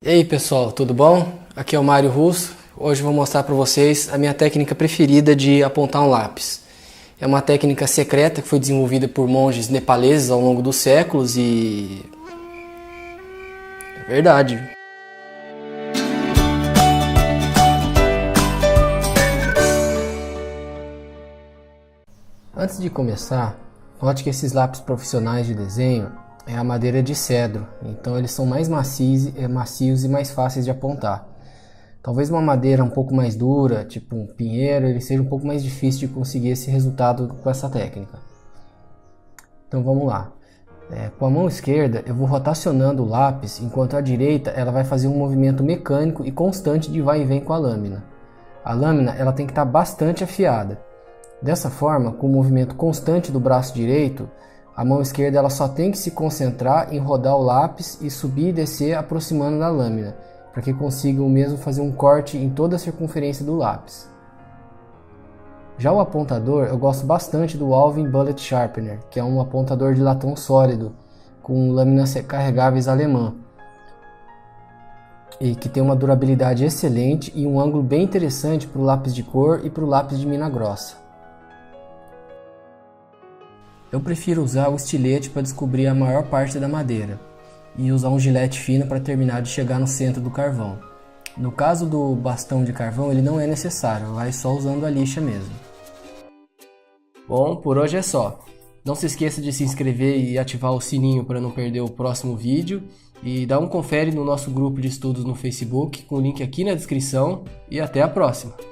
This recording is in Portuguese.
E aí pessoal, tudo bom? Aqui é o Mário Russo. Hoje eu vou mostrar para vocês a minha técnica preferida de apontar um lápis. É uma técnica secreta que foi desenvolvida por monges nepaleses ao longo dos séculos e... é verdade. Antes de começar, note que esses lápis profissionais de desenho é a madeira de cedro, então eles são mais macios e mais fáceis de apontar. Talvez uma madeira um pouco mais dura, tipo um pinheiro, ele seja um pouco mais difícil de conseguir esse resultado com essa técnica. Então vamos lá. Com a mão esquerda eu vou rotacionando o lápis, enquanto a direita ela vai fazer um movimento mecânico e constante de vai e vem com a lâmina. A lâmina ela tem que estar bastante afiada. Dessa forma, com o movimento constante do braço direito, a mão esquerda ela só tem que se concentrar em rodar o lápis e subir e descer aproximando da lâmina, para que consiga o mesmo fazer um corte em toda a circunferência do lápis. Já o apontador, eu gosto bastante do Alvin Bullet Sharpener, que é um apontador de latão sólido, com lâminas carregáveis alemã, e que tem uma durabilidade excelente e um ângulo bem interessante para o lápis de cor e para o lápis de mina grossa. Eu prefiro usar o estilete para descobrir a maior parte da madeira e usar um gilete fino para terminar de chegar no centro do carvão. No caso do bastão de carvão ele não é necessário, vai só usando a lixa mesmo. Bom, por hoje é só. Não se esqueça de se inscrever e ativar o sininho para não perder o próximo vídeo e dá um confere no nosso grupo de estudos no Facebook com o link aqui na descrição e até a próxima!